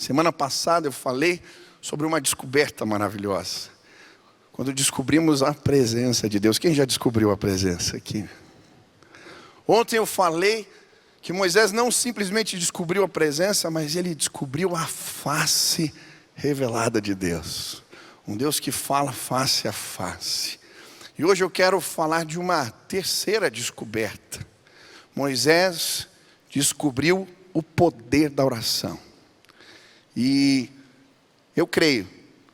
Semana passada eu falei sobre uma descoberta maravilhosa. Quando descobrimos a presença de Deus. Quem já descobriu a presença aqui? Ontem eu falei que Moisés não simplesmente descobriu a presença, mas ele descobriu a face revelada de Deus. Um Deus que fala face a face. E hoje eu quero falar de uma terceira descoberta. Moisés descobriu o poder da oração. E eu creio,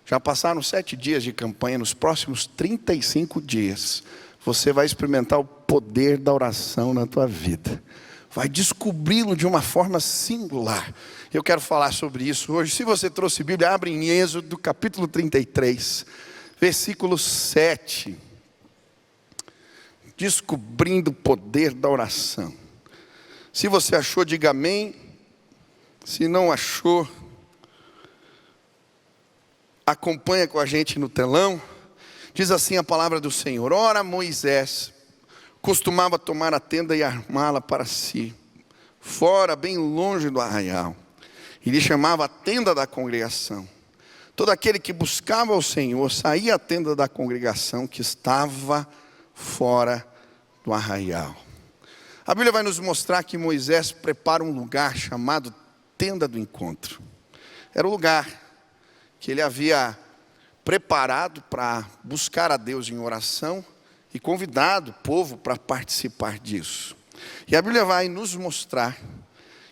já passaram 7 dias de campanha, nos próximos 35 dias, você vai experimentar o poder da oração na tua vida. Vai descobri-lo de uma forma singular. Eu quero falar sobre isso hoje. Se você trouxe Bíblia, abre em Êxodo, capítulo 33, versículo 7. Descobrindo o poder da oração. Se você achou, diga amém. Se não achou, acompanha com a gente no telão. Diz assim a palavra do Senhor: ora, Moisés costumava tomar a tenda e armá-la para si, fora, bem longe do arraial. E lhe chamava a tenda da congregação. Todo aquele que buscava o Senhor saía à tenda da congregação que estava fora do arraial. A Bíblia vai nos mostrar que Moisés prepara um lugar chamado tenda do encontro. Era o lugar que ele havia preparado para buscar a Deus em oração e convidado o povo para participar disso. E a Bíblia vai nos mostrar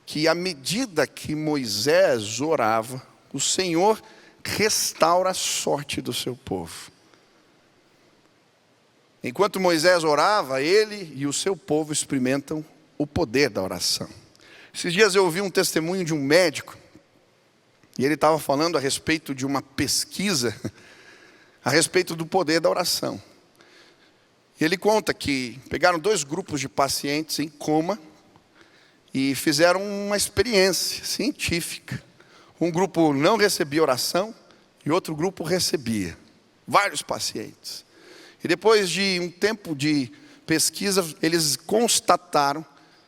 que à medida que Moisés orava, o Senhor restaura a sorte do seu povo. Enquanto Moisés orava, ele e o seu povo experimentam o poder da oração. Esses dias eu ouvi um testemunho de um médico, e ele estava falando a respeito de uma pesquisa, a respeito do poder da oração. E ele conta que pegaram 2 grupos de pacientes em coma, e fizeram uma experiência científica. Um grupo não recebia oração, e outro grupo recebia. Vários pacientes. E depois de um tempo de pesquisa, eles constataram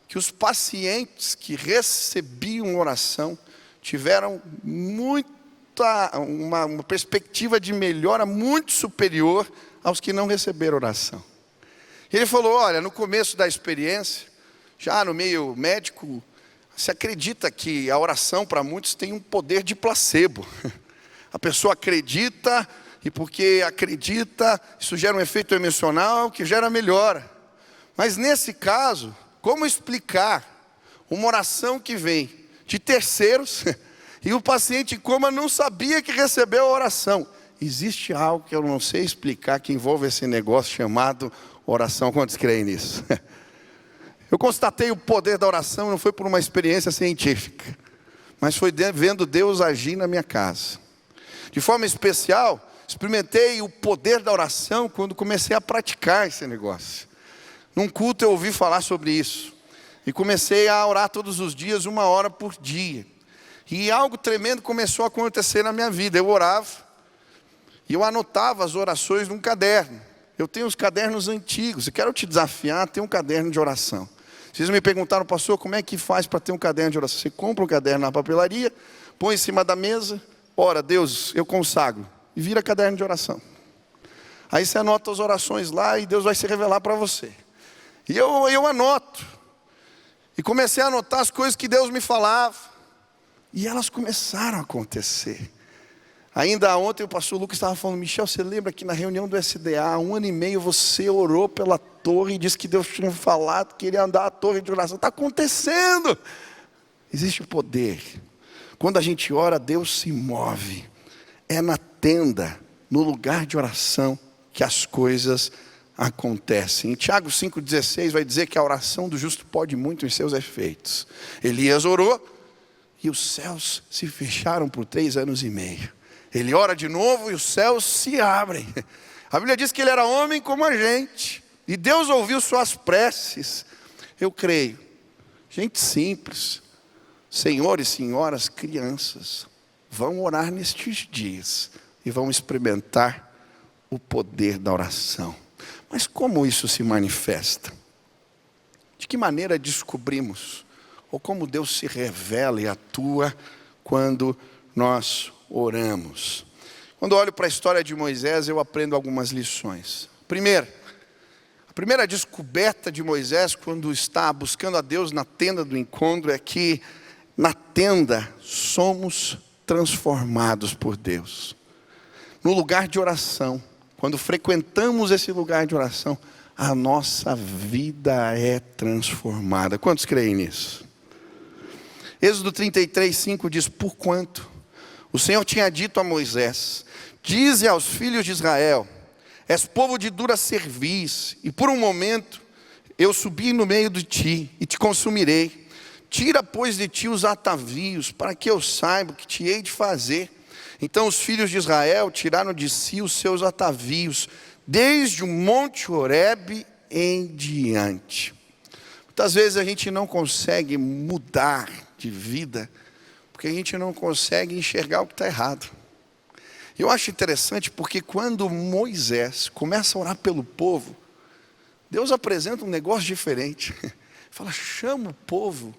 que os pacientes que recebiam oração tiveram uma perspectiva de melhora muito superior aos que não receberam oração. E ele falou: olha, no começo da experiência, já no meio médico, se acredita que a oração para muitos tem um poder de placebo. A pessoa acredita, e porque acredita, isso gera um efeito emocional que gera melhora. Mas nesse caso, como explicar uma oração que vem de terceiros e o paciente em coma não sabia que recebeu a oração? Existe algo que eu não sei explicar que envolve esse negócio chamado oração. Quantos creem nisso? Eu constatei o poder da oração, não foi por uma experiência científica, mas foi vendo Deus agir na minha casa. De forma especial, experimentei o poder da oração quando comecei a praticar esse negócio. Num culto eu ouvi falar sobre isso. E comecei a orar todos os dias, 1 hora por dia. E algo tremendo começou a acontecer na minha vida. Eu orava e eu anotava as orações num caderno. Eu tenho os cadernos antigos. Eu quero te desafiar a ter um caderno de oração. Vocês me perguntaram: pastor, como é que faz para ter um caderno de oração? Você compra um caderno na papelaria, põe em cima da mesa, ora, Deus, eu consagro. E vira caderno de oração. Aí você anota as orações lá e Deus vai se revelar para você. E eu anoto. E comecei a anotar as coisas que Deus me falava. E elas começaram a acontecer. Ainda ontem o pastor Lucas estava falando: Michel, você lembra que na reunião do SDA, há 1 ano e meio, você orou pela torre e disse que Deus tinha falado que queria andar a torre de oração. Está acontecendo. Existe o poder. Quando a gente ora, Deus se move. É na tenda, no lugar de oração, que as coisas acontecem. Em Tiago 5,16 vai dizer que a oração do justo pode muito em seus efeitos. Elias orou e os céus se fecharam por 3 anos e meio. Ele ora de novo e os céus se abrem. A Bíblia diz que ele era homem como a gente. E Deus ouviu suas preces. Eu creio. Gente simples. Senhores, senhoras, crianças, vão orar nestes dias e vão experimentar o poder da oração. Mas como isso se manifesta? De que maneira descobrimos? Ou como Deus se revela e atua quando nós oramos. Quando olho para a história de Moisés, eu aprendo algumas lições. A primeira descoberta de Moisés, quando está buscando a Deus na tenda do encontro, é que na tenda somos transformados por Deus. No lugar de oração, quando frequentamos esse lugar de oração, a nossa vida é transformada. Quantos creem nisso? Êxodo 33:5 diz: porquanto o Senhor tinha dito a Moisés: dize aos filhos de Israel, és povo de dura cerviz, e por um momento eu subi no meio de ti e te consumirei. Tira, pois, de ti os atavios, para que eu saiba o que te hei de fazer. Então os filhos de Israel tiraram de si os seus atavios, desde o monte Horebe em diante. Muitas vezes a gente não consegue mudar de vida, porque a gente não consegue enxergar o que está errado. Eu acho interessante porque quando Moisés começa a orar pelo povo, Deus apresenta um negócio diferente. Fala, chama o povo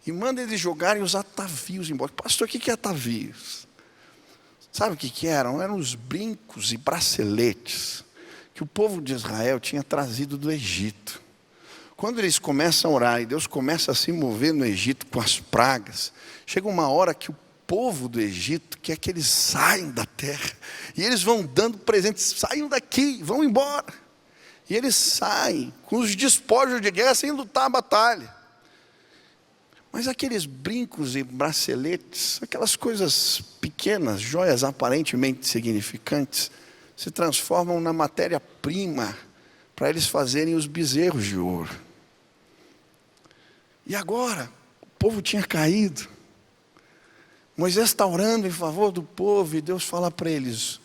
e manda eles jogarem os atavios embora. Pastor, o que é atavios? Sabe o que eram? Eram os brincos e braceletes que o povo de Israel tinha trazido do Egito. Quando eles começam a orar e Deus começa a se mover no Egito com as pragas, chega uma hora que o povo do Egito quer que eles saiam da terra, e eles vão dando presentes, saiam daqui, vão embora, e eles saem com os despojos de guerra sem lutar a batalha, mas aqueles brincos e braceletes, aquelas coisas pequenas, joias aparentemente insignificantes, se transformam na matéria-prima para eles fazerem os bezerros de ouro. E agora, o povo tinha caído. Moisés está orando em favor do povo e Deus fala para eles,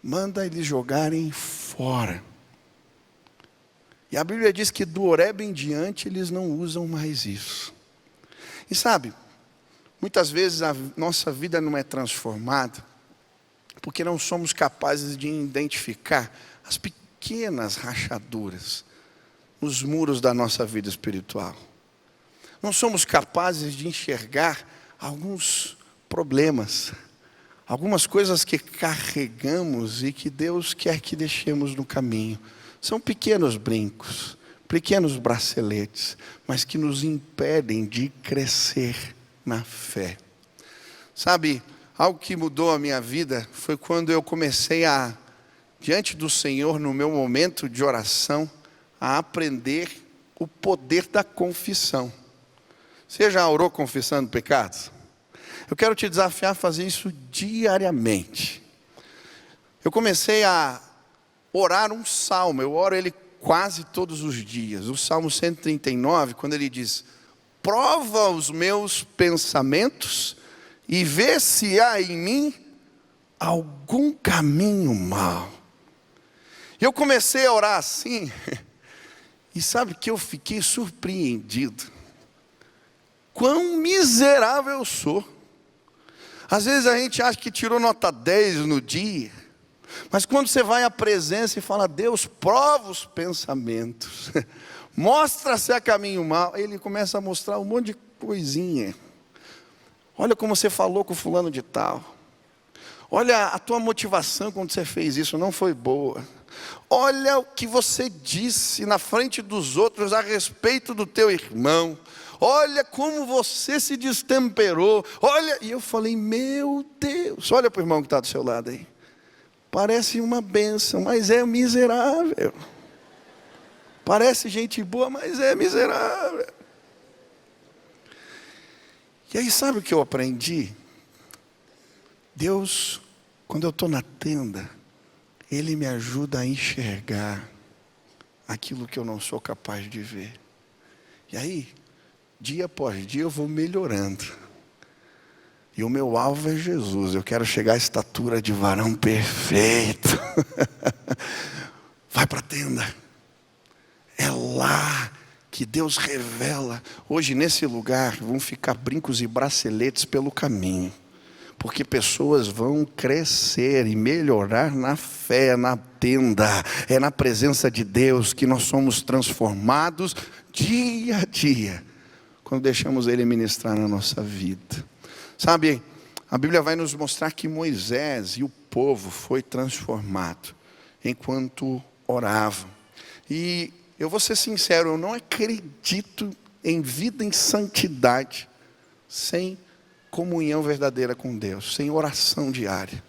manda eles jogarem fora. E a Bíblia diz que do Horebe em diante eles não usam mais isso. E sabe, muitas vezes a nossa vida não é transformada porque não somos capazes de identificar as pequenas rachaduras nos muros da nossa vida espiritual. Não somos capazes de enxergar alguns problemas, algumas coisas que carregamos e que Deus quer que deixemos no caminho. São pequenos brincos, pequenos braceletes, mas que nos impedem de crescer na fé. Sabe, algo que mudou a minha vida foi quando eu comecei a, diante do Senhor, no meu momento de oração, a aprender o poder da confissão. Você já orou confessando pecados? Eu quero te desafiar a fazer isso diariamente. Eu comecei a orar um salmo, eu oro ele quase todos os dias. O Salmo 139, quando ele diz, prova os meus pensamentos e vê se há em mim algum caminho mau. Eu comecei a orar assim, e sabe que eu fiquei surpreendido. Quão miserável eu sou. Às vezes a gente acha que tirou nota 10 no dia, mas quando você vai à presença e fala, Deus, prova os pensamentos, mostra se há caminho mau, ele começa a mostrar um monte de coisinha. Olha como você falou com fulano de tal. Olha, a tua motivação quando você fez isso não foi boa. Olha o que você disse na frente dos outros a respeito do teu irmão. Olha como você se destemperou. Olha, e eu falei, meu Deus. Olha para o irmão que está do seu lado aí. Parece uma bênção, mas é miserável. Parece gente boa, mas é miserável. E aí sabe o que eu aprendi? Deus, quando eu estou na tenda, Ele me ajuda a enxergar aquilo que eu não sou capaz de ver. E aí, dia após dia eu vou melhorando. E o meu alvo é Jesus. Eu quero chegar à estatura de varão perfeito. Vai para a tenda. É lá que Deus revela. Hoje nesse lugar vão ficar brincos e braceletes pelo caminho. Porque pessoas vão crescer e melhorar na fé, na tenda. É na presença de Deus que nós somos transformados dia a dia, quando deixamos Ele ministrar na nossa vida. Sabe, A Bíblia vai nos mostrar que Moisés e o povo foi transformado enquanto oravam. E eu vou ser sincero, eu não acredito em vida em santidade sem comunhão verdadeira com Deus, sem oração diária.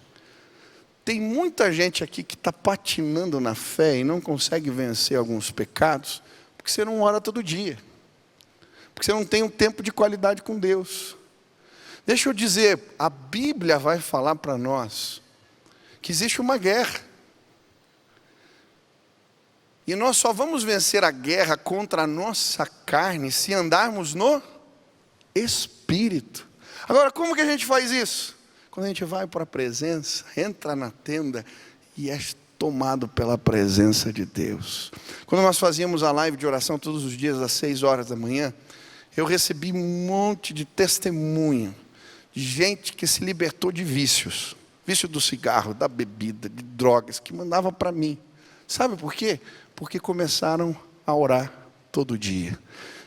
Tem muita gente aqui que está patinando na fé e não consegue vencer alguns pecados, porque você não ora todo dia, porque você não tem um tempo de qualidade com Deus. Deixa eu dizer, a Bíblia vai falar para nós que existe uma guerra. E nós só vamos vencer a guerra contra a nossa carne se andarmos no Espírito. Agora, como que a gente faz isso? Quando a gente vai para a presença, entra na tenda e é tomado pela presença de Deus. Quando nós fazíamos a live de oração todos os dias às 6 horas da manhã, eu recebi um monte de testemunho de gente que se libertou de vícios. Vício do cigarro, da bebida, de drogas, que mandava para mim. Sabe por quê? Porque começaram a orar todo dia.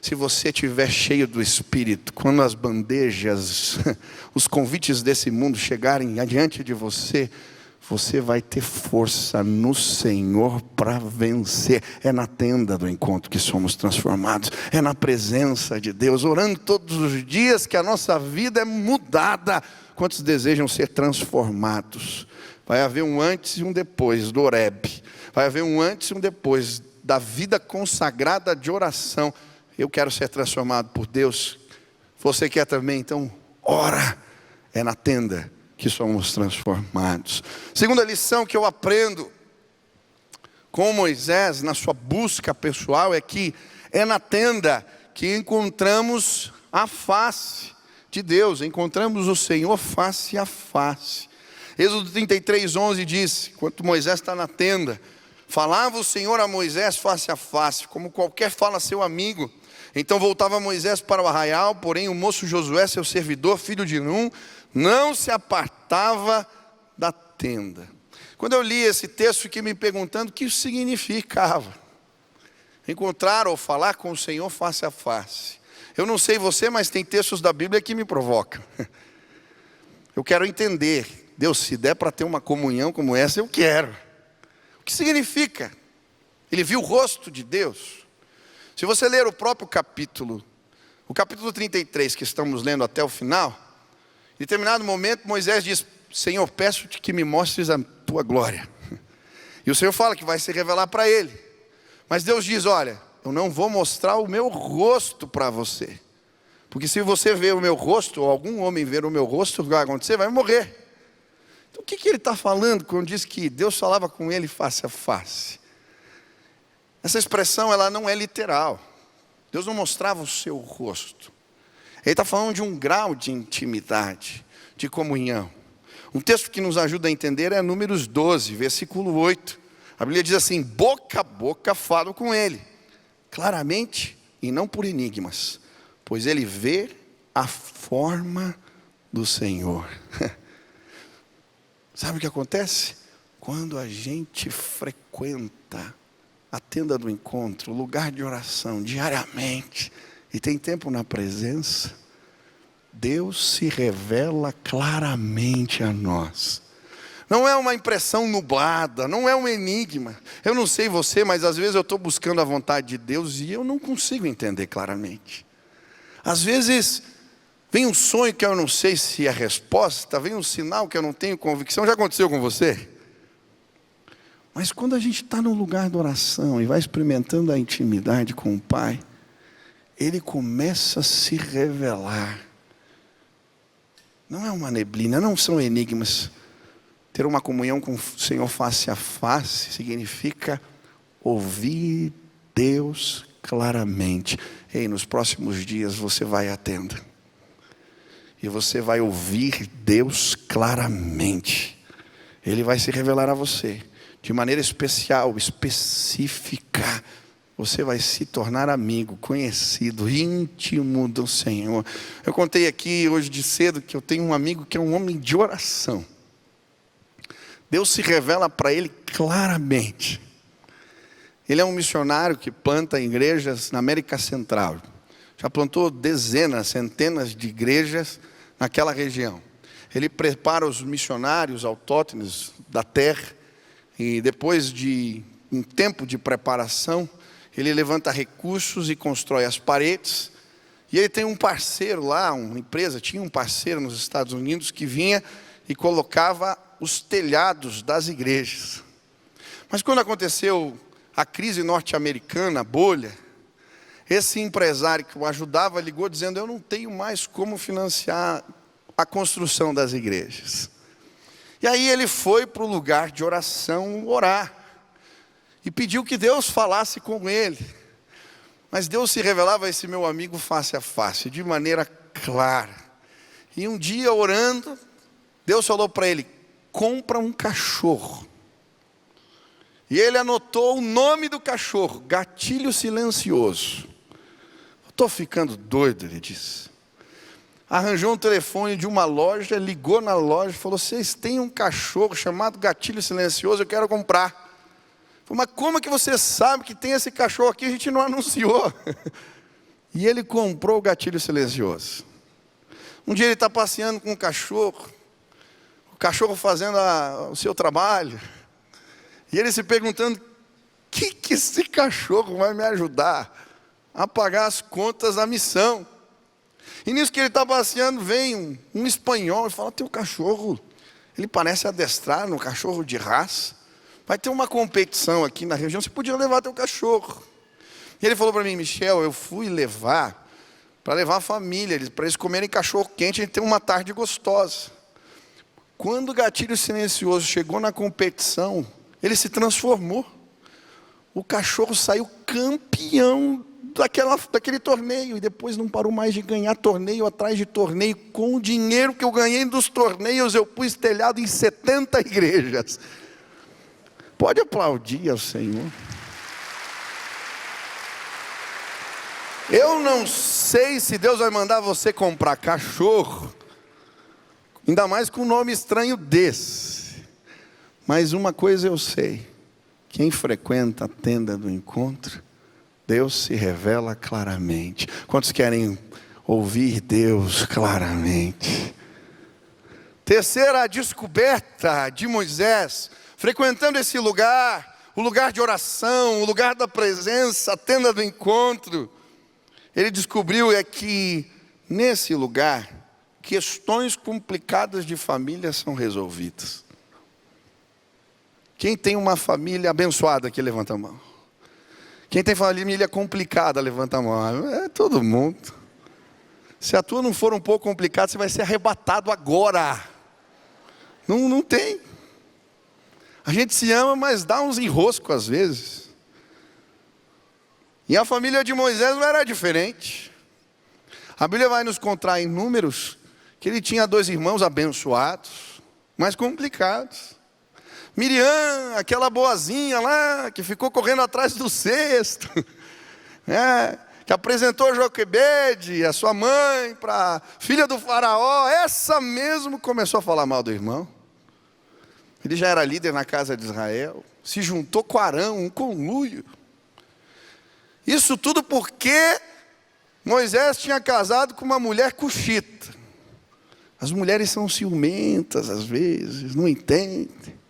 Se você estiver cheio do Espírito, quando as bandejas, os convites desse mundo chegarem adiante de você, você vai ter força no Senhor para vencer. É na tenda do encontro que somos transformados. É na presença de Deus, orando todos os dias que a nossa vida é mudada. Quantos desejam ser transformados? Vai haver um antes e um depois do Horebe. Vai haver um antes e um depois da vida consagrada de oração. Eu quero ser transformado por Deus. Você quer também? Então, ora. É na tenda que somos transformados. Segunda lição que eu aprendo com Moisés na sua busca pessoal é que é na tenda que encontramos a face de Deus. Encontramos o Senhor face a face. Êxodo 33:11 diz, enquanto Moisés está na tenda, falava o Senhor a Moisés face a face, como qualquer fala a seu amigo. Então voltava Moisés para o arraial, porém o moço Josué, seu servidor, filho de Num, não se apartava da tenda. Quando eu li esse texto, fiquei me perguntando o que isso significava. Encontrar ou falar com o Senhor face a face. Eu não sei você, mas tem textos da Bíblia que me provocam. Eu quero entender. Deus, se der para ter uma comunhão como essa, eu quero. O que significa? Ele viu o rosto de Deus. Se você ler o próprio capítulo, o capítulo 33 que estamos lendo até o final, em determinado momento Moisés diz, Senhor, peço-te que me mostres a tua glória. E o Senhor fala que vai se revelar para ele. Mas Deus diz, olha, eu não vou mostrar o meu rosto para você. Porque se você ver o meu rosto, ou algum homem ver o meu rosto, o que vai acontecer? Vai morrer. Então o que ele está falando quando diz que Deus falava com ele face a face? Essa expressão ela não é literal. Deus não mostrava o seu rosto. Ele está falando de um grau de intimidade, de comunhão. Um texto que nos ajuda a entender é Números 12, versículo 8. A Bíblia diz assim, boca a boca falo com ele, claramente e não por enigmas, pois ele vê a forma do Senhor. Sabe o que acontece? Quando a gente frequenta a tenda do encontro, o lugar de oração, diariamente, e tem tempo na presença, Deus se revela claramente a nós. Não é uma impressão nublada, não é um enigma. Eu não sei você, mas às vezes eu estou buscando a vontade de Deus e eu não consigo entender claramente. Às vezes vem um sonho que eu não sei se é resposta, vem um sinal que eu não tenho convicção. Já aconteceu com você? Mas quando a gente está no lugar da oração e vai experimentando a intimidade com o Pai, Ele começa a se revelar. Não é uma neblina, não são enigmas. Ter uma comunhão com o Senhor face a face significa ouvir Deus claramente. Ei, nos próximos dias você vai à tenda. E você vai ouvir Deus claramente. Ele vai se revelar a você. De maneira especial, específica. Você vai se tornar amigo, conhecido, íntimo do Senhor. Eu contei aqui hoje de cedo que eu tenho um amigo que é um homem de oração. Deus se revela para ele claramente. Ele é um missionário que planta igrejas na América Central. Já plantou dezenas, centenas de igrejas naquela região. ele prepara os missionários autóctones da terra, e depois de um tempo de preparação, ele levanta recursos e constrói as paredes. E ele tem um parceiro lá, uma empresa, tinha um parceiro nos Estados Unidos que vinha e colocava os telhados das igrejas. Mas quando aconteceu a crise norte-americana, a bolha, esse empresário que o ajudava ligou dizendo: eu não tenho mais como financiar a construção das igrejas. E aí ele foi para o lugar de oração orar, e pediu que Deus falasse com ele. Mas Deus se revelava a esse meu amigo face a face, de maneira clara. E um dia orando, Deus falou para ele: compra um cachorro. E ele anotou o nome do cachorro, Gatilho Silencioso. Estou ficando doido, ele disse. Arranjou um telefone de uma loja, ligou na loja e falou: vocês têm um cachorro chamado Gatilho Silencioso, eu quero comprar. Falei: mas como que você sabe que tem esse cachorro aqui? A gente não anunciou. E ele comprou o Gatilho Silencioso. Um dia ele está passeando com o cachorro fazendo o seu trabalho, e ele se perguntando: o que esse cachorro vai me ajudar a pagar as contas da missão? E nisso que ele está passeando, vem um espanhol e fala: teu cachorro, ele parece adestrado, um cachorro de raça. Vai ter uma competição aqui na região, você podia levar teu cachorro. E ele falou para mim: Michel, eu fui para levar a família, para eles comerem cachorro quente e ter uma tarde gostosa. Quando o Gatilho Silencioso chegou na competição, ele se transformou. O cachorro saiu campeão daquele torneio, e depois não parou mais de ganhar torneio atrás de torneio. Com o dinheiro que eu ganhei dos torneios, eu pus telhado em 70 igrejas. Pode aplaudir ao Senhor. Eu não sei se Deus vai mandar você comprar cachorro, ainda mais com um nome estranho desse. Mas uma coisa eu sei: quem frequenta a tenda do encontro, Deus se revela claramente. Quantos querem ouvir Deus claramente? Terceira descoberta de Moisés, frequentando esse lugar, o lugar de oração, o lugar da presença, a tenda do encontro. Ele descobriu que nesse lugar, questões complicadas de família são resolvidas. Quem tem uma família abençoada aqui, levanta a mão. Quem tem família complicada, levanta a mão. É todo mundo. Se a tua não for um pouco complicada, você vai ser arrebatado agora. Não tem. A gente se ama, mas dá uns enroscos às vezes. E a família de Moisés não era diferente. A Bíblia vai nos contar em Números que ele tinha 2 irmãos abençoados, mas complicados. Miriam, aquela boazinha lá, que ficou correndo atrás do cesto, que apresentou Joquebede, a sua mãe, para filha do faraó, essa mesmo começou a falar mal do irmão. Ele já era líder na casa de Israel, se juntou com Arão, um conluio. Isso tudo porque Moisés tinha casado com uma mulher cuxita. As mulheres são ciumentas às vezes, não entendem.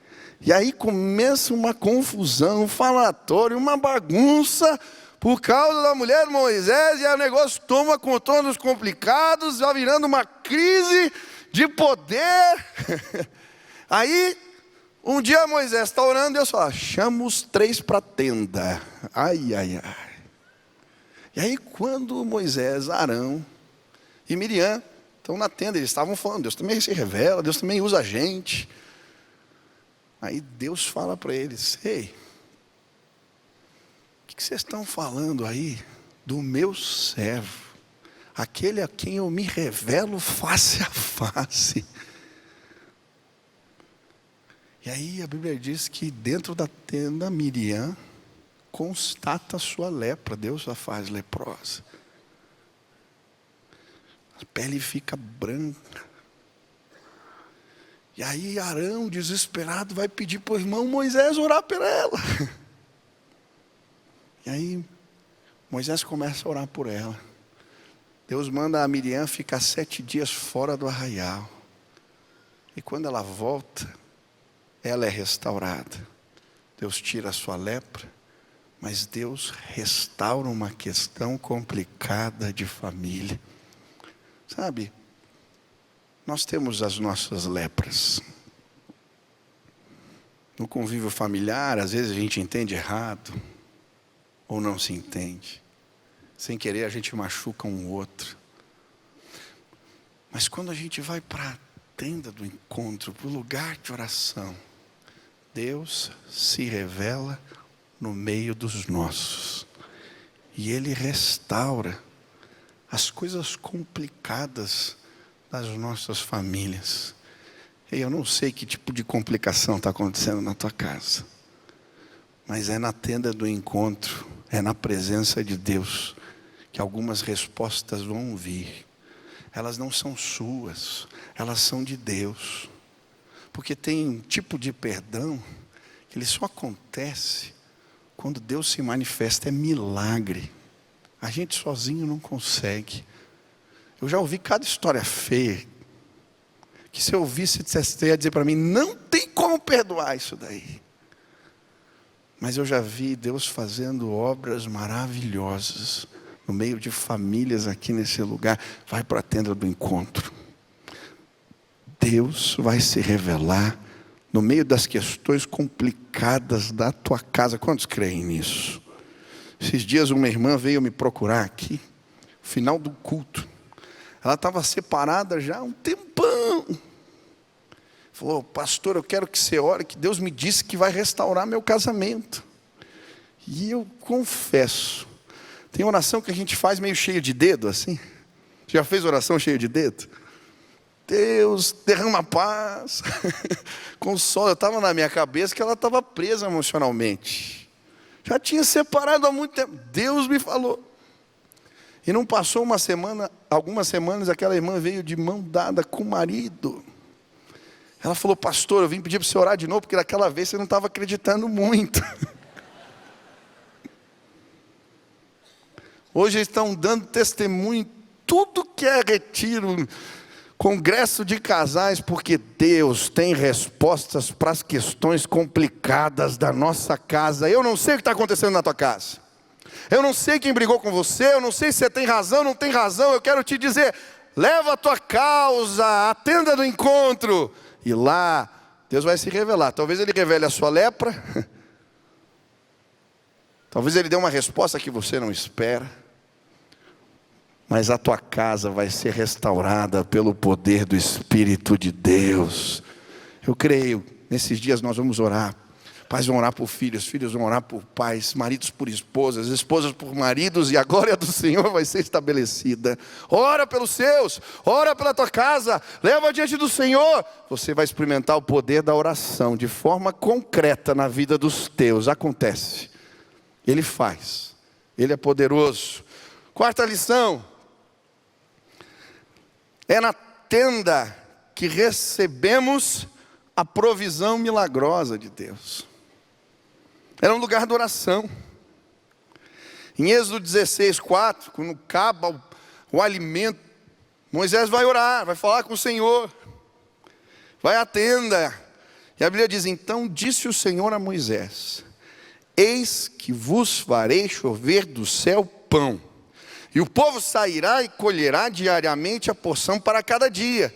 E aí começa uma confusão, um falatório, uma bagunça, por causa da mulher de Moisés, e aí o negócio toma contornos complicados, vai virando uma crise de poder. Aí, um dia Moisés está orando, Deus fala: chama os 3 para a tenda. Ai, ai, ai. E aí quando Moisés, Arão e Miriam estão na tenda, eles estavam falando: Deus também se revela, Deus também usa a gente. Aí Deus fala para eles: ei, o que vocês estão falando aí do meu servo, aquele a quem eu me revelo face a face? E aí a Bíblia diz que dentro da tenda, Miriam constata a sua lepra. Deus a faz leprosa. A pele fica branca. E aí Arão, desesperado, vai pedir para o irmão Moisés orar por ela. E aí Moisés começa a orar por ela. Deus manda a Miriam ficar 7 dias fora do arraial. E quando ela volta, ela é restaurada. Deus tira a sua lepra, mas Deus restaura uma questão complicada de família. Sabe, nós temos as nossas lepras. No convívio familiar, às vezes a gente entende errado, ou não se entende. Sem querer a gente machuca um outro. Mas quando a gente vai para a tenda do encontro, para o lugar de oração, Deus se revela no meio dos nossos. E Ele restaura as coisas complicadas das nossas famílias. E eu não sei que tipo de complicação está acontecendo na tua casa. Mas é na tenda do encontro, é na presença de Deus, que algumas respostas vão vir. Elas não são suas, elas são de Deus. Porque tem um tipo de perdão que ele só acontece quando Deus se manifesta, é milagre. A gente sozinho não consegue. Eu já ouvi cada história feia, que se eu ouvisse, você ia dizer para mim, não tem como perdoar isso daí. Mas eu já vi Deus fazendo obras maravilhosas, no meio de famílias aqui nesse lugar. Vai para a tenda do encontro. Deus vai se revelar no meio das questões complicadas da tua casa. Quantos creem nisso? Esses dias uma irmã veio me procurar aqui, no final do culto. Ela estava separada já há um tempão. Falou, pastor, eu quero que você ore, que Deus me disse que vai restaurar meu casamento. E eu confesso, tem oração que a gente faz meio cheio de dedo, assim. Você já fez oração cheio de dedo? Deus, derrama paz, consola. Eu estava na minha cabeça que ela estava presa emocionalmente. Já tinha separado há muito tempo. Deus me falou. E não passou uma semana, algumas semanas, aquela irmã veio de mão dada com o marido. Ela falou, pastor, eu vim pedir para você orar de novo, porque daquela vez você não estava acreditando muito. Hoje eles estão dando testemunho em tudo que é retiro, congresso de casais, porque Deus tem respostas para as questões complicadas da nossa casa. Eu não sei o que está acontecendo na tua casa. Eu não sei quem brigou com você, eu não sei se você tem razão ou não tem razão. Eu quero te dizer, leva a tua causa à tenda do encontro. E lá, Deus vai se revelar. Talvez Ele revele a sua lepra. Talvez Ele dê uma resposta que você não espera. Mas a tua casa vai ser restaurada pelo poder do Espírito de Deus. Eu creio, nesses dias nós vamos orar. Pais vão orar por filhos, filhos vão orar por pais, maridos por esposas, esposas por maridos, e a glória do Senhor vai ser estabelecida. Ora pelos seus, ora pela tua casa, leva diante do Senhor. Você vai experimentar o poder da oração de forma concreta na vida dos teus. Acontece, Ele faz, Ele é poderoso. Quarta lição, é na tenda que recebemos a provisão milagrosa de Deus. Era um lugar de oração. Em Êxodo 16:4, quando acaba o alimento, Moisés vai orar, vai falar com o Senhor, vai à tenda. E a Bíblia diz, então disse o Senhor a Moisés, eis que vos farei chover do céu pão, e o povo sairá e colherá diariamente a porção para cada dia,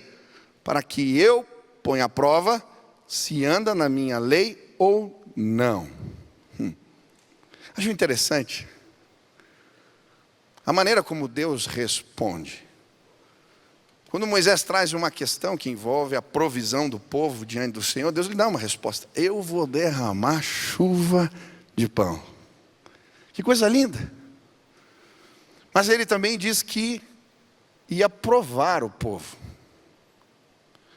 para que eu ponha à prova se anda na minha lei ou não. Acho interessante a maneira como Deus responde. Quando Moisés traz uma questão que envolve a provisão do povo diante do Senhor, Deus lhe dá uma resposta. Eu vou derramar chuva de pão. Que coisa linda. Mas Ele também diz que ia provar o povo.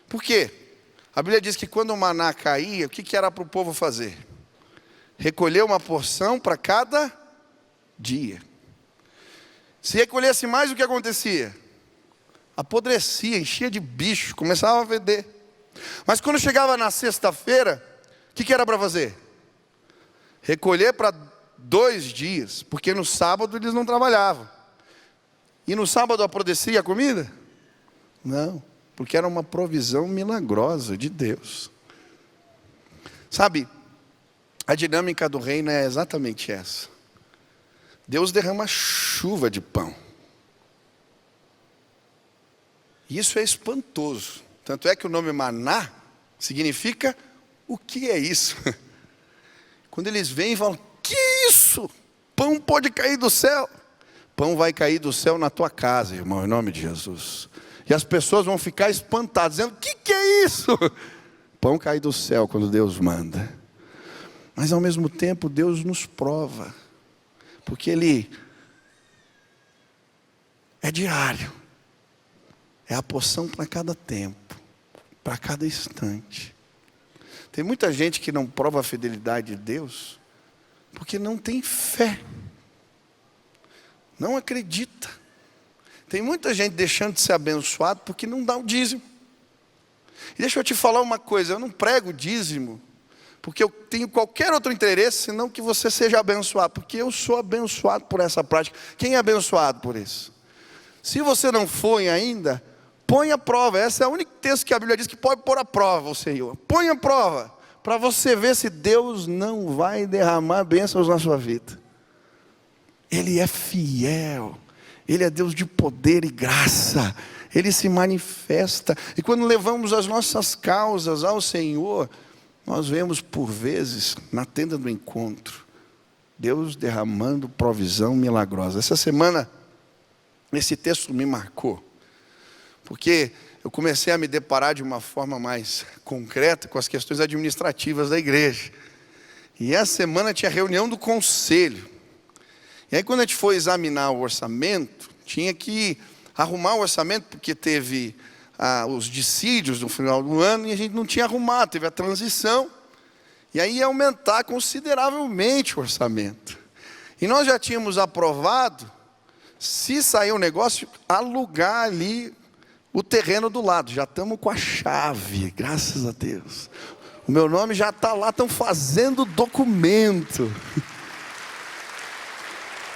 Por quê? A Bíblia diz que quando o maná caía, o que era para o povo fazer? Recolher uma porção para cada dia. Se recolhesse mais, o que acontecia? Apodrecia, enchia de bicho, começava a feder. Mas quando chegava na sexta-feira, o que era para fazer? Recolher para 2 dias, porque no sábado eles não trabalhavam. E no sábado apodrecia a comida? Não. porque era uma provisão milagrosa de Deus. Sabe, a dinâmica do reino é exatamente essa. Deus derrama chuva de pão. Isso é espantoso. Tanto é que o nome maná significa: o que é isso? Quando eles vêm e falam: que isso? Pão pode cair do céu. Pão vai cair do céu na tua casa, irmão, em nome de Jesus. E as pessoas vão ficar espantadas, dizendo: o que é isso? Pão cai do céu quando Deus manda. Mas ao mesmo tempo Deus nos prova, porque Ele é diário. É a porção para cada tempo, para cada instante. Tem muita gente que não prova a fidelidade de Deus, porque não tem fé. Não acredita. Tem muita gente deixando de ser abençoado porque não dá o dízimo. E deixa eu te falar uma coisa, eu não prego dízimo porque eu tenho qualquer outro interesse senão que você seja abençoado, porque eu sou abençoado por essa prática. Quem é abençoado por isso? Se você não foi ainda, põe a prova. Esse é o único texto que a Bíblia diz que pode pôr a prova o Senhor. Põe a prova, para você ver se Deus não vai derramar bênçãos na sua vida. Ele é fiel, Ele é Deus de poder e graça, Ele se manifesta. E quando levamos as nossas causas ao Senhor, nós vemos por vezes, na tenda do encontro, Deus derramando provisão milagrosa. Essa semana, esse texto me marcou, porque eu comecei a me deparar de uma forma mais concreta com as questões administrativas da igreja. E essa semana tinha reunião do conselho. E aí quando a gente foi examinar o orçamento, tinha que arrumar o orçamento, porque teve os dissídios no final do ano, e a gente não tinha arrumado, teve a transição, e aí ia aumentar consideravelmente o orçamento. E nós já tínhamos aprovado, se sair um negócio, alugar ali o terreno do lado. Já estamos com a chave, graças a Deus. O meu nome já está lá, estão fazendo documento.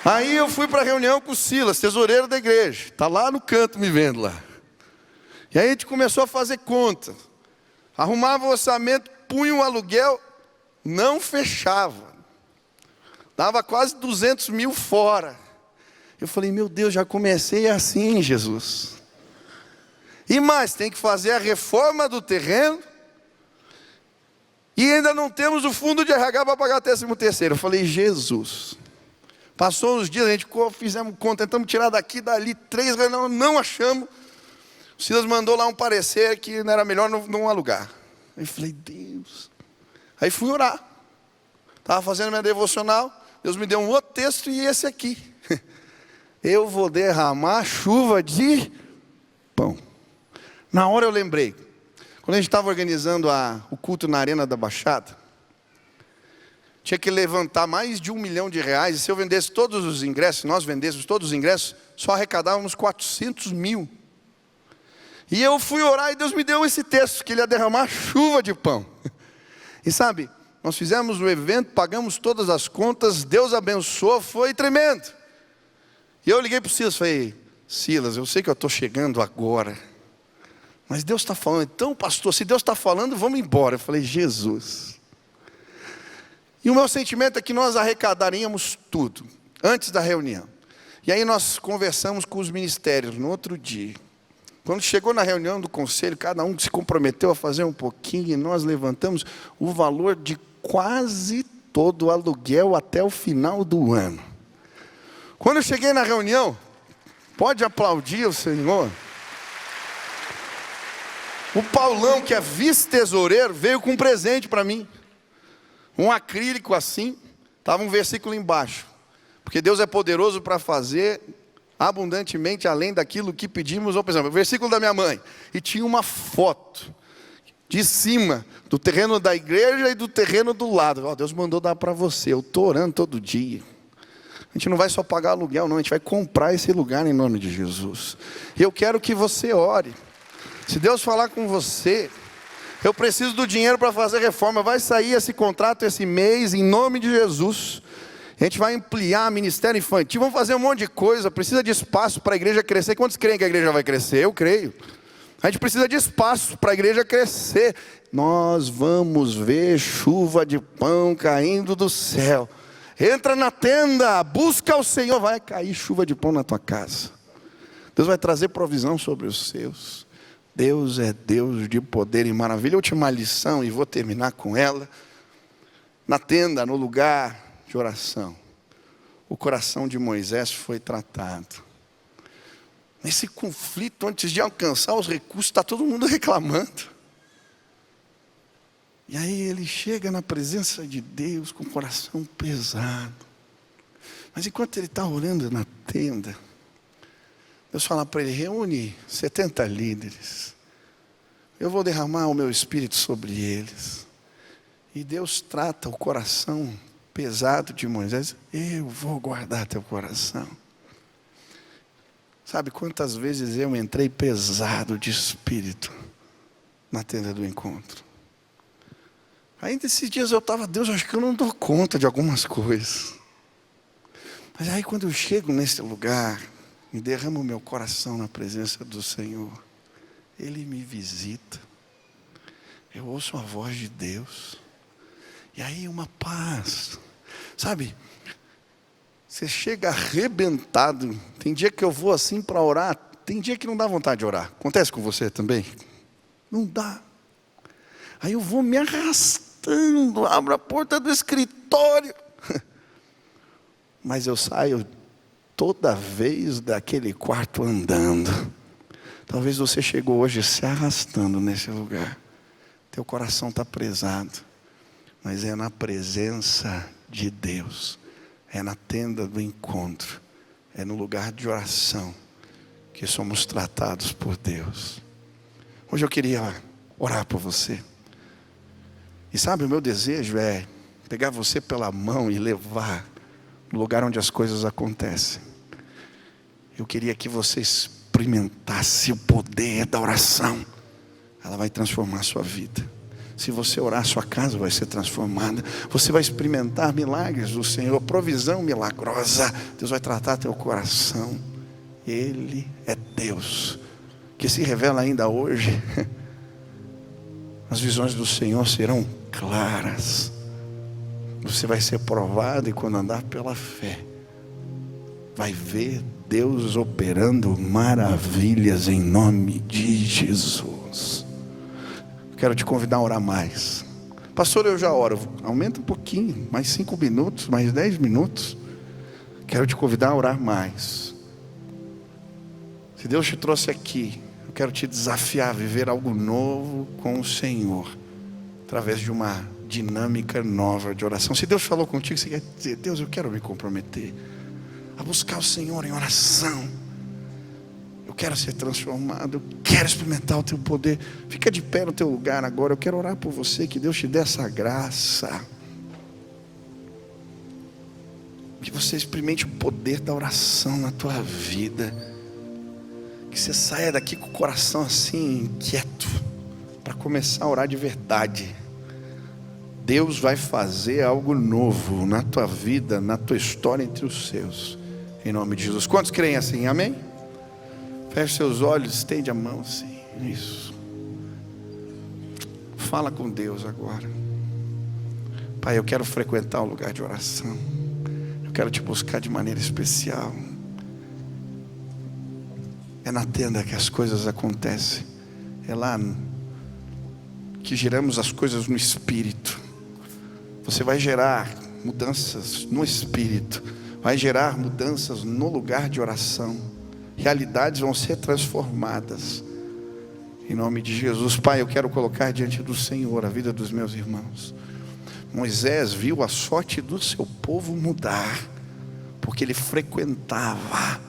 Aí eu fui para a reunião com o Silas, tesoureiro da igreja. Está lá no canto me vendo lá. E aí a gente começou a fazer conta. Arrumava o orçamento, punha o aluguel, não fechava. Dava quase 200 mil fora. Eu falei: meu Deus, já comecei assim, Jesus. E mais, tem que fazer a reforma do terreno. E ainda não temos o fundo de RH para pagar o 13º. Eu falei: Jesus. Passou uns dias, a gente fizemos conta, tentamos tirar daqui, dali, 3 reuniões, não achamos. O Silas mandou lá um parecer que não era melhor não alugar. Aí eu falei: Deus. Aí fui orar. Estava fazendo minha devocional, Deus me deu um outro texto e esse aqui. Eu vou derramar chuva de pão. Na hora eu lembrei, quando a gente estava organizando o culto na Arena da Baixada, tinha que levantar mais de R$1 milhão, e se eu vendesse todos os ingressos, nós vendêssemos todos os ingressos, só arrecadávamos 400 mil. E eu fui orar e Deus me deu esse texto, que Ele ia derramar chuva de pão. E sabe, nós fizemos o evento, pagamos todas as contas, Deus abençoou, foi tremendo. E eu liguei para o Silas, falei: Silas, eu sei que eu estou chegando agora, mas Deus está falando. Então, pastor, se Deus está falando, vamos embora. Eu falei: Jesus. E o meu sentimento é que nós arrecadaríamos tudo, antes da reunião. E aí nós conversamos com os ministérios no outro dia. Quando chegou na reunião do conselho, cada um se comprometeu a fazer um pouquinho, e nós levantamos o valor de quase todo o aluguel até o final do ano. Quando eu cheguei na reunião, pode aplaudir o Senhor. O Paulão, que é vice-tesoureiro, veio com um presente para mim. Um acrílico assim, estava um versículo embaixo. Porque Deus é poderoso para fazer abundantemente além daquilo que pedimos ou pensamos. O versículo da minha mãe. E tinha uma foto de cima do terreno da igreja e do terreno do lado. Oh, Deus mandou dar para você. Eu estou orando todo dia. A gente não vai só pagar aluguel, não. A gente vai comprar esse lugar em nome de Jesus. E eu quero que você ore. Se Deus falar com você: eu preciso do dinheiro para fazer reforma, vai sair esse contrato esse mês, em nome de Jesus. A gente vai ampliar ministério infantil, vamos fazer um monte de coisa, precisa de espaço para a igreja crescer. Quantos creem que a igreja vai crescer? Eu creio. A gente precisa de espaço para a igreja crescer. Nós vamos ver chuva de pão caindo do céu. Entra na tenda, busca o Senhor, vai cair chuva de pão na tua casa. Deus vai trazer provisão sobre os seus. Deus é Deus de poder e maravilha. Última lição, e vou terminar com ela. Na tenda, no lugar de oração, o coração de Moisés foi tratado. Nesse conflito, antes de alcançar os recursos, está todo mundo reclamando. E aí ele chega na presença de Deus com o coração pesado. Mas enquanto ele está orando na tenda, Deus fala para ele: reúne 70 líderes. Eu vou derramar o meu espírito sobre eles. E Deus trata o coração pesado de Moisés. Eu vou guardar teu coração. Sabe quantas vezes eu entrei pesado de espírito na tenda do encontro? Ainda esses dias eu estava: Deus, acho que eu não dou conta de algumas coisas. Mas aí quando eu chego nesse lugar e derramo o meu coração na presença do Senhor, Ele me visita. Eu ouço a voz de Deus. E aí uma paz. Sabe? Você chega arrebentado. Tem dia que eu vou assim para orar. Tem dia que não dá vontade de orar. Acontece com você também? Não dá. Aí eu vou me arrastando. Abro a porta do escritório. Mas eu saio toda vez daquele quarto andando. Talvez você chegou hoje se arrastando nesse lugar. Teu coração está pesado. Mas é na presença de Deus. É na tenda do encontro, é no lugar de oração que somos tratados por Deus. Hoje eu queria orar por você. E sabe, o meu desejo é pegar você pela mão e levar no lugar onde as coisas acontecem. Eu queria que você experimentasse o poder da oração. Ela vai transformar a sua vida. Se você orar, sua casa vai ser transformada. Você vai experimentar milagres do Senhor, provisão milagrosa. Deus vai tratar teu coração. Ele é Deus, que se revela ainda hoje. As visões do Senhor serão claras. Você vai ser provado e quando andar pela fé, vai ver Deus operando maravilhas em nome de Jesus. Quero te convidar a orar mais. Pastor, eu já oro. Aumenta um pouquinho, mais 5 minutos, mais 10 minutos. Quero te convidar a orar mais. Se Deus te trouxe aqui, eu quero te desafiar a viver algo novo com o Senhor, através de uma dinâmica nova de oração. Se Deus falou contigo, você quer dizer: Deus, eu quero me comprometer a buscar o Senhor em oração. Eu quero ser transformado, eu quero experimentar o teu poder. Fica de pé no teu lugar agora. Eu quero orar por você, que Deus te dê essa graça. Que você experimente o poder da oração na tua vida. Que você saia daqui com o coração assim, inquieto, para começar a orar de verdade. Deus vai fazer algo novo na tua vida, na tua história, entre os seus. Em nome de Jesus. Quantos creem assim? Amém? Feche seus olhos, estende a mão assim. Isso. Fala com Deus agora. Pai, eu quero frequentar o lugar de oração. Eu quero te buscar de maneira especial. É na tenda que as coisas acontecem. É lá que geramos as coisas no Espírito. Você vai gerar mudanças no Espírito. Vai gerar mudanças no lugar de oração. Realidades vão ser transformadas. Em nome de Jesus. Pai, eu quero colocar diante do Senhor a vida dos meus irmãos. Moisés viu a sorte do seu povo mudar, porque ele frequentava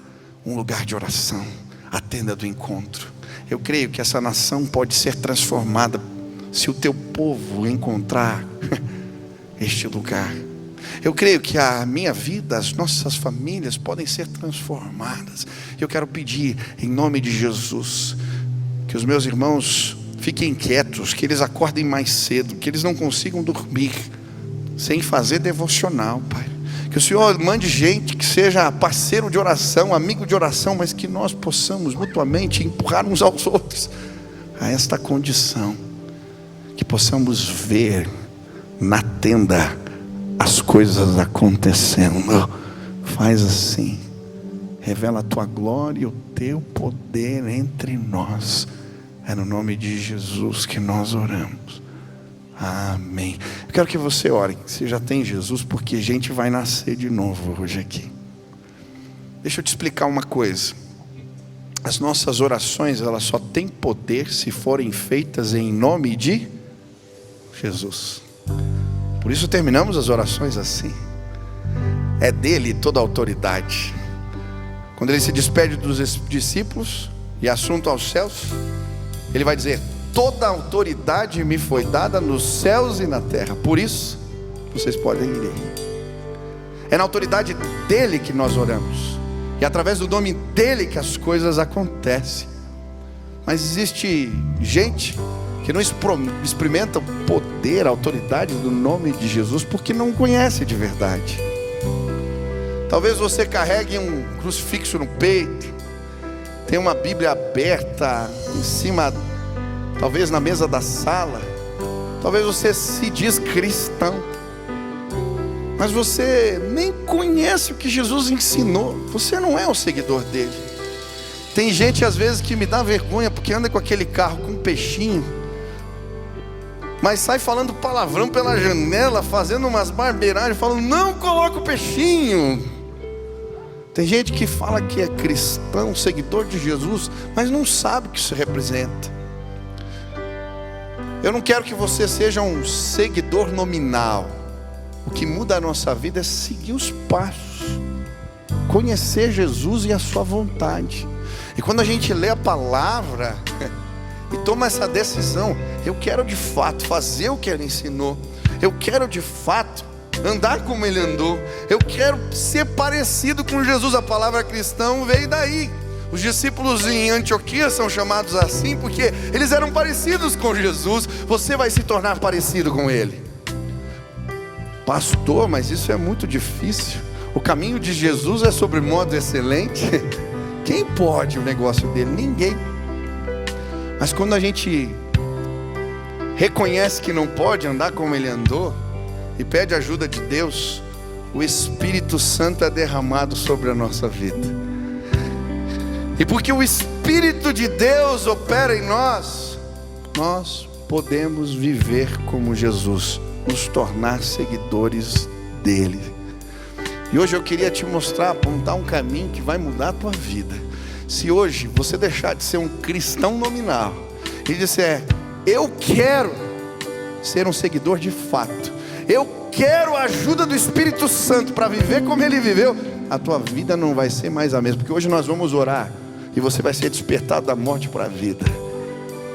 um lugar de oração, a tenda do encontro. Eu creio que essa nação pode ser transformada se o teu povo encontrar este lugar. Eu creio que a minha vida, as nossas famílias podem ser transformadas. Eu quero pedir em nome de Jesus que os meus irmãos fiquem quietos, que eles acordem mais cedo, que eles não consigam dormir sem fazer devocional, Pai. Que o Senhor mande gente que seja parceiro de oração, amigo de oração, mas que nós possamos mutuamente empurrar uns aos outros a esta condição, que possamos ver na tenda as coisas acontecendo. Faz assim, revela a tua glória e o teu poder entre nós. É no nome de Jesus que nós oramos. Amém. Eu quero que você ore, que você já tem Jesus, porque a gente vai nascer de novo hoje aqui. Deixa eu te explicar uma coisa. As nossas orações, elas só têm poder se forem feitas em nome de Jesus. Por isso terminamos as orações assim. É dele toda a autoridade. Quando ele se despede dos discípulos e assunto aos céus, ele vai dizer: toda a autoridade me foi dada nos céus e na terra. Por isso, vocês podem ir. É na autoridade dele que nós oramos. E através do nome dele que as coisas acontecem. Mas existe gente que não experimenta o poder, a autoridade do nome de Jesus, porque não conhece de verdade. Talvez você carregue um crucifixo no peito, tem uma Bíblia aberta em cima, talvez na mesa da sala. Talvez você se diz cristão, mas você nem conhece o que Jesus ensinou. Você não é o seguidor dele. Tem gente às vezes que me dá vergonha, porque anda com aquele carro com um peixinho, mas sai falando palavrão pela janela, fazendo umas barbeiragens, falando: não coloca o peixinho. Tem gente que fala que é cristão, seguidor de Jesus, mas não sabe o que isso representa. Eu não quero que você seja um seguidor nominal. O que muda a nossa vida é seguir os passos, conhecer Jesus e a sua vontade. E quando a gente lê a palavra e toma essa decisão: eu quero de fato fazer o que ele ensinou, eu quero de fato andar como ele andou, eu quero ser parecido com Jesus. A palavra cristão veio daí. Os discípulos em Antioquia são chamados assim porque eles eram parecidos com Jesus. Você vai se tornar parecido com ele. Pastor, mas isso é muito difícil. O caminho de Jesus é sobre modo excelente. Quem pode o negócio dele? Ninguém. Mas quando a gente reconhece que não pode andar como ele andou e pede ajuda de Deus, o Espírito Santo é derramado sobre a nossa vida. E porque o Espírito de Deus opera em nós, nós podemos viver como Jesus, nos tornar seguidores dele. E hoje eu queria te mostrar, apontar um caminho que vai mudar a tua vida. Se hoje você deixar de ser um cristão nominal e disser: eu quero ser um seguidor de fato, eu quero a ajuda do Espírito Santo para viver como ele viveu, a tua vida não vai ser mais a mesma. Porque hoje nós vamos orar e você vai ser despertado da morte para a vida.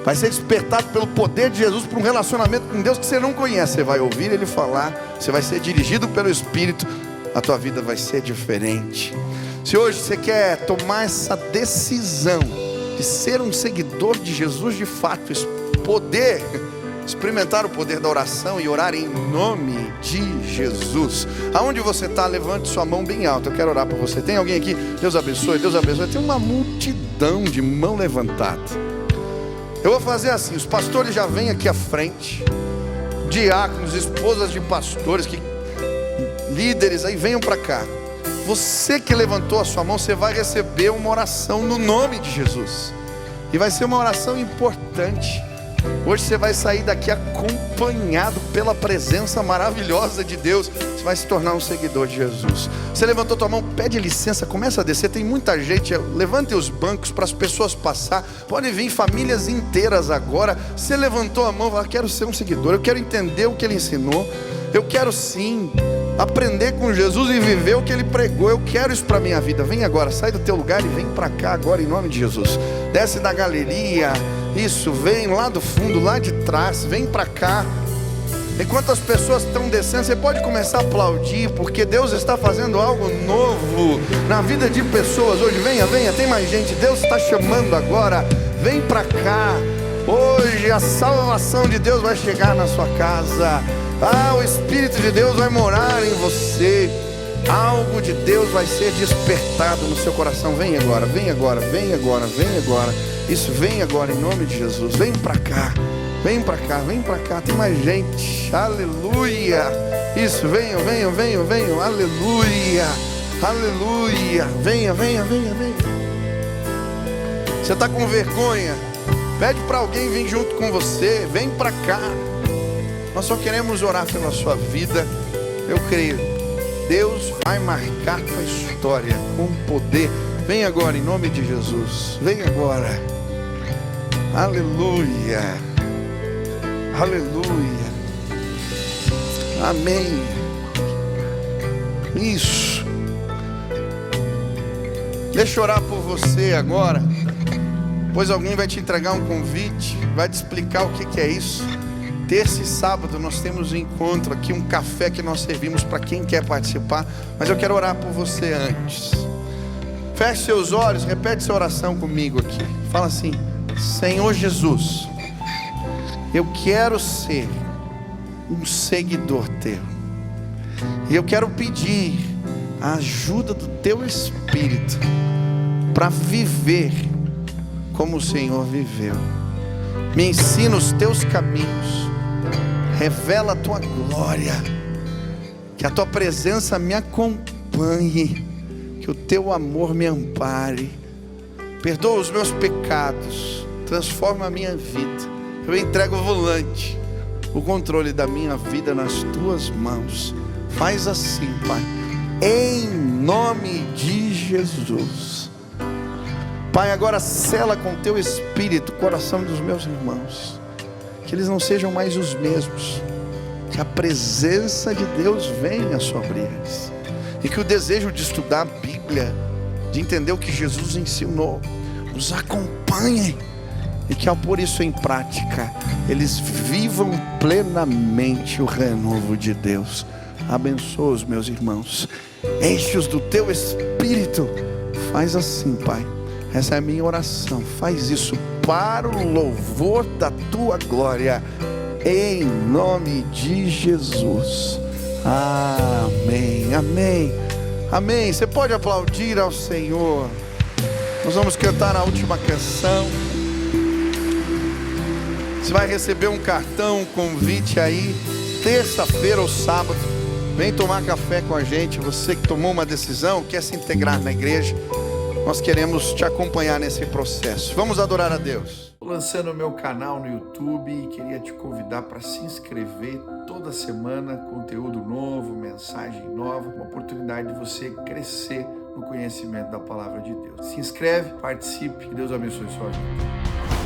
Vai ser despertado pelo poder de Jesus para um relacionamento com Deus que você não conhece. Você vai ouvir ele falar, você vai ser dirigido pelo Espírito, a tua vida vai ser diferente. Se hoje você quer tomar essa decisão de ser um seguidor de Jesus de fato, experimentar o poder da oração e orar em nome de Jesus, aonde você está, levante sua mão bem alta. Eu quero orar por você. Tem alguém aqui? Deus abençoe, Deus abençoe. Tem uma multidão de mão levantada. Eu vou fazer assim: os pastores já vêm aqui à frente, diáconos, esposas de pastores, líderes aí, venham para cá. Você que levantou a sua mão, você vai receber uma oração no nome de Jesus, e vai ser uma oração importante. Hoje você vai sair daqui acompanhado pela presença maravilhosa de Deus. Você vai se tornar um seguidor de Jesus. Você levantou tua mão, pede licença, começa a descer. Tem muita gente, levante os bancos para as pessoas passar. Pode vir famílias inteiras agora. Você levantou a mão, fala: quero ser um seguidor, eu quero entender o que ele ensinou, eu quero sim aprender com Jesus e viver o que ele pregou. Eu quero isso para a minha vida. Vem agora, sai do teu lugar e vem para cá agora em nome de Jesus. Desce da galeria, isso, vem lá do fundo, lá de trás, vem para cá. Enquanto as pessoas estão descendo, você pode começar a aplaudir, porque Deus está fazendo algo novo na vida de pessoas hoje. Venha, venha, tem mais gente, Deus está chamando agora. Vem para cá. Hoje a salvação de Deus vai chegar na sua casa. O Espírito de Deus vai morar em você. Algo de Deus vai ser despertado no seu coração. Vem agora, vem agora, vem agora, vem agora. Isso, vem agora em nome de Jesus. Vem para cá, vem para cá, vem para cá. Tem mais gente. Aleluia. Isso, venham, venham, venham, venham. Aleluia, aleluia. Venha, venha, venha, venha. Você está com vergonha? Pede para alguém vir junto com você. Vem para cá. Nós só queremos orar pela sua vida. Eu creio. Deus vai marcar tua história com poder. Vem agora em nome de Jesus. Vem agora. Aleluia. Aleluia. Amém. Isso. Deixa eu orar por você agora. Pois alguém vai te entregar um convite, vai te explicar o que é isso. Terça e sábado nós temos um encontro aqui, um café que nós servimos para quem quer participar. Mas eu quero orar por você antes. Feche seus olhos, repete essa oração comigo aqui. Fala assim: Senhor Jesus, eu quero ser um seguidor teu. E eu quero pedir a ajuda do teu Espírito para viver como o Senhor viveu. Me ensina os teus caminhos. Revela a tua glória. Que a tua presença me acompanhe. Que o teu amor me ampare. Perdoa os meus pecados. Transforma a minha vida. Eu entrego o volante, o controle da minha vida nas tuas mãos. Faz assim, Pai, em nome de Jesus. Pai, agora sela com teu Espírito o coração dos meus irmãos, que eles não sejam mais os mesmos, que a presença de Deus venha sobre eles, e que o desejo de estudar a Bíblia, de entender o que Jesus ensinou, os acompanhe, e que ao pôr isso em prática, eles vivam plenamente o renovo de Deus. Abençoa os meus irmãos, enche-os do teu Espírito. Faz assim, Pai. Essa é a minha oração. Faz isso para o louvor da tua glória, em nome de Jesus. Amém, amém, amém. Você pode aplaudir ao Senhor. Nós vamos cantar a última canção. Você vai receber um cartão, um convite aí, terça-feira ou sábado. Vem tomar café com a gente. Você que tomou uma decisão, quer se integrar na igreja, nós queremos te acompanhar nesse processo. Vamos adorar a Deus. Estou lançando o meu canal no YouTube e queria te convidar para se inscrever. Toda semana, conteúdo novo, mensagem nova, uma oportunidade de você crescer no conhecimento da palavra de Deus. Se inscreve, participe, que Deus abençoe sua vida.